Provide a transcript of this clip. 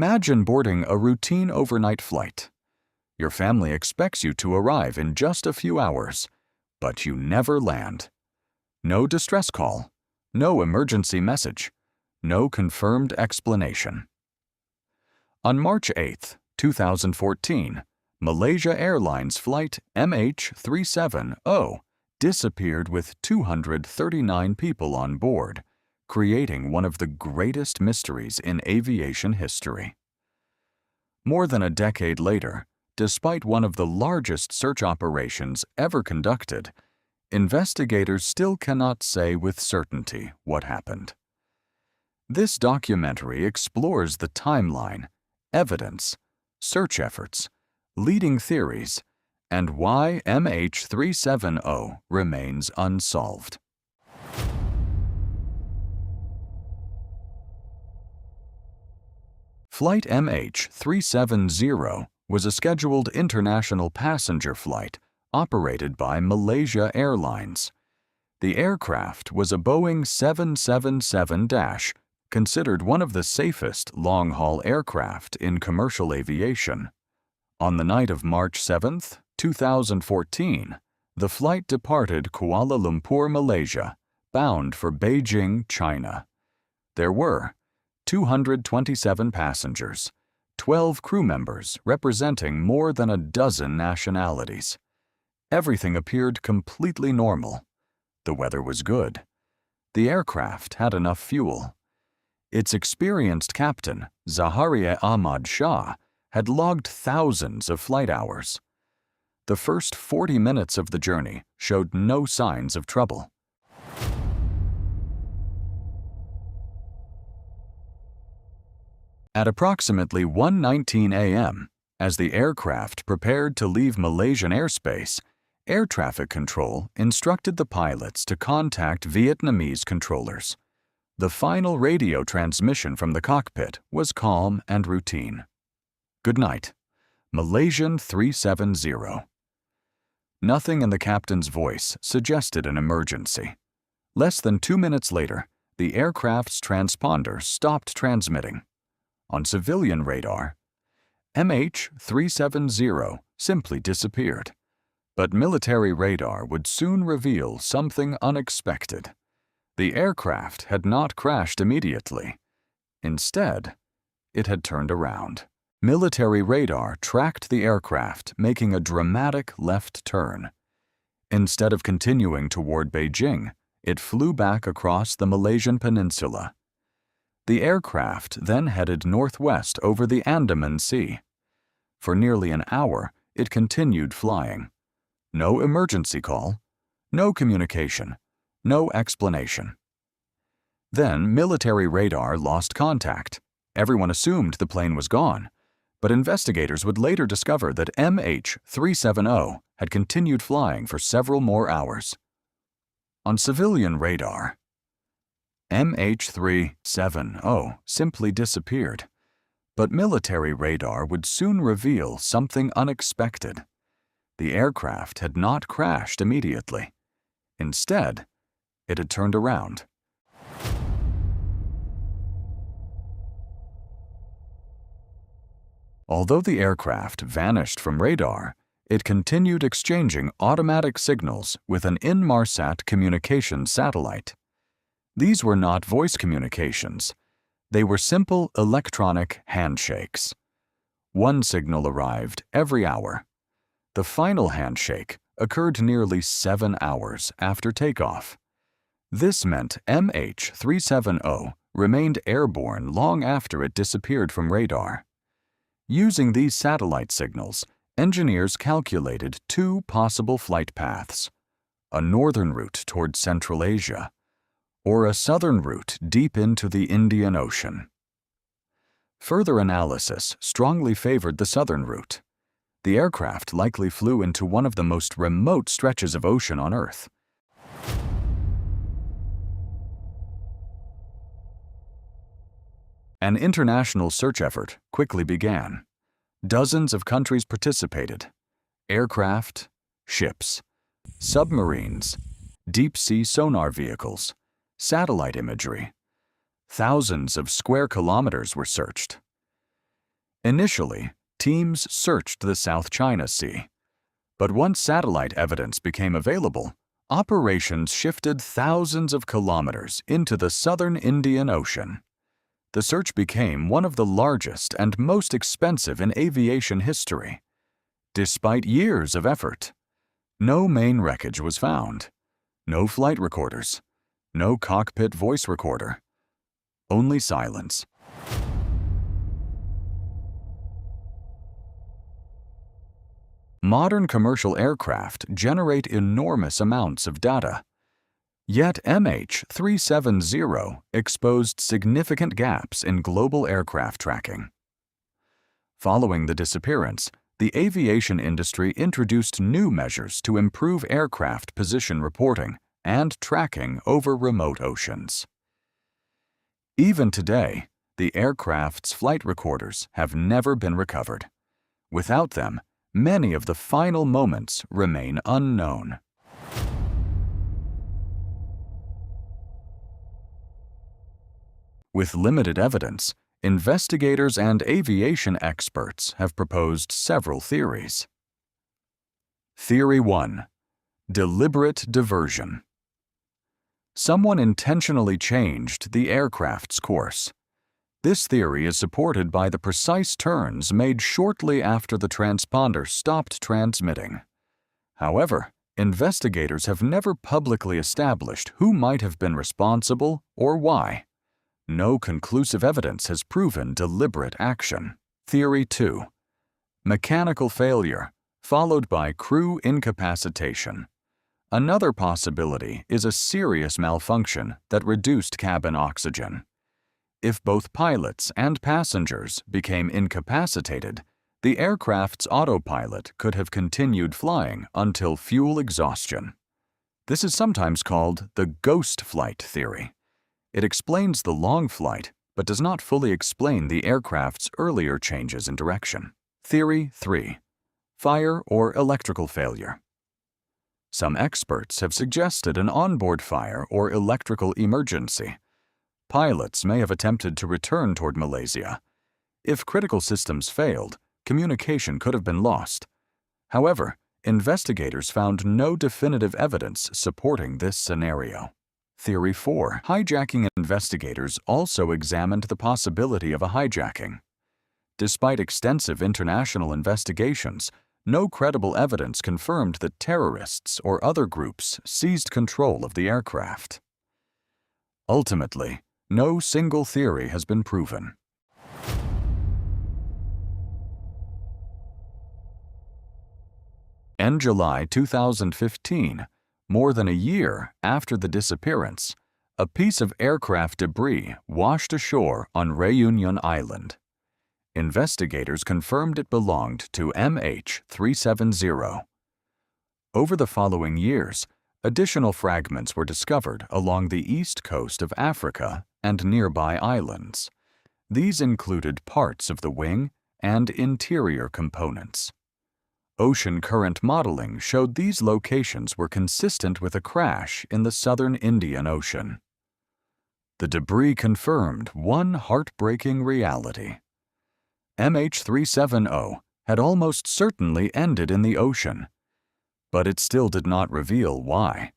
Imagine boarding a routine overnight flight. Your family expects you to arrive in just a few hours, but you never land. No distress call, no emergency message, no confirmed explanation. On March 8, 2014, Malaysia Airlines Flight MH370 disappeared with 239 people on board, creating one of the greatest mysteries in aviation history. More than a decade later, despite one of the largest search operations ever conducted, investigators still cannot say with certainty what happened. This documentary explores the timeline, evidence, search efforts, leading theories, and why MH370 remains unsolved. Flight MH370 was a scheduled international passenger flight operated by Malaysia Airlines. The aircraft was a Boeing 777-, considered one of the safest long-haul aircraft in commercial aviation. On the night of March 7, 2014, the flight departed Kuala Lumpur, Malaysia, bound for Beijing, China. There were 227 passengers, 12 crew members representing more than a dozen nationalities. Everything appeared completely normal. The weather was good. The aircraft had enough fuel. Its experienced captain, Zaharia Ahmad Shah, had logged thousands of flight hours. The first 40 minutes of the journey showed no signs of trouble. At approximately 1:19 a.m., as the aircraft prepared to leave Malaysian airspace, air traffic control instructed the pilots to contact Vietnamese controllers. The final radio transmission from the cockpit was calm and routine. "Good night, Malaysian 370. Nothing in the captain's voice suggested an emergency. Less than 2 minutes later, the aircraft's transponder stopped transmitting. On civilian radar, MH370 simply disappeared. But military radar would soon reveal something unexpected. The aircraft had not crashed immediately. Instead, it had turned around. Military radar tracked the aircraft, making a dramatic left turn. Instead of continuing toward Beijing, it flew back across the Malaysian peninsula. The aircraft then headed northwest over the Andaman Sea. For nearly an hour, it continued flying. No emergency call, no communication, no explanation. Then military radar lost contact. Everyone assumed the plane was gone, but investigators would later discover that MH370 had continued flying for several more hours. On civilian radar, MH370 simply disappeared, but military radar would soon reveal something unexpected. The aircraft had not crashed immediately. Instead, it had turned around. Although the aircraft vanished from radar, it continued exchanging automatic signals with an Inmarsat communications satellite. These were not voice communications. They were simple electronic handshakes. One signal arrived every hour. The final handshake occurred nearly 7 hours after takeoff. This meant MH370 remained airborne long after it disappeared from radar. Using these satellite signals, engineers calculated 2 possible flight paths: a northern route toward Central Asia, or a southern route deep into the Indian Ocean. Further analysis strongly favored the southern route. The aircraft likely flew into one of the most remote stretches of ocean on Earth. An international search effort quickly began. Dozens of countries participated: aircraft, ships, submarines, deep-sea sonar vehicles, satellite imagery. Thousands of square kilometers were searched. Initially, teams searched the South China Sea. But once satellite evidence became available, operations shifted thousands of kilometers into the southern Indian Ocean. The search became one of the largest and most expensive in aviation history. Despite years of effort, no main wreckage was found, no flight recorders, no cockpit voice recorder, only silence. Modern commercial aircraft generate enormous amounts of data. Yet MH370 exposed significant gaps in global aircraft tracking. Following the disappearance, the aviation industry introduced new measures to improve aircraft position reporting and tracking over remote oceans. Even today, the aircraft's flight recorders have never been recovered. Without them, many of the final moments remain unknown. With limited evidence, investigators and aviation experts have proposed several theories. Theory 1. Deliberate diversion. Someone intentionally changed the aircraft's course. This theory is supported by the precise turns made shortly after the transponder stopped transmitting. However, investigators have never publicly established who might have been responsible or why. No conclusive evidence has proven deliberate action. Theory 2. Mechanical failure, followed by crew incapacitation. Another possibility is a serious malfunction that reduced cabin oxygen. If both pilots and passengers became incapacitated, the aircraft's autopilot could have continued flying until fuel exhaustion. This is sometimes called the ghost flight theory. It explains the long flight, but does not fully explain the aircraft's earlier changes in direction. Theory 3. Fire or electrical failure. Some experts have suggested an onboard fire or electrical emergency. Pilots may have attempted to return toward Malaysia. If critical systems failed, communication could have been lost. However, investigators found no definitive evidence supporting this scenario. Theory 4. Hijacking. Investigators also examined the possibility of a hijacking. Despite extensive international investigations, no credible evidence confirmed that terrorists or other groups seized control of the aircraft. Ultimately, no single theory has been proven. In July 2015, more than a year after the disappearance, a piece of aircraft debris washed ashore on Réunion Island. Investigators confirmed it belonged to MH370. Over the following years, additional fragments were discovered along the east coast of Africa and nearby islands. These included parts of the wing and interior components. Ocean current modeling showed these locations were consistent with a crash in the southern Indian Ocean. The debris confirmed one heartbreaking reality. MH370 had almost certainly ended in the ocean, but it still did not reveal why.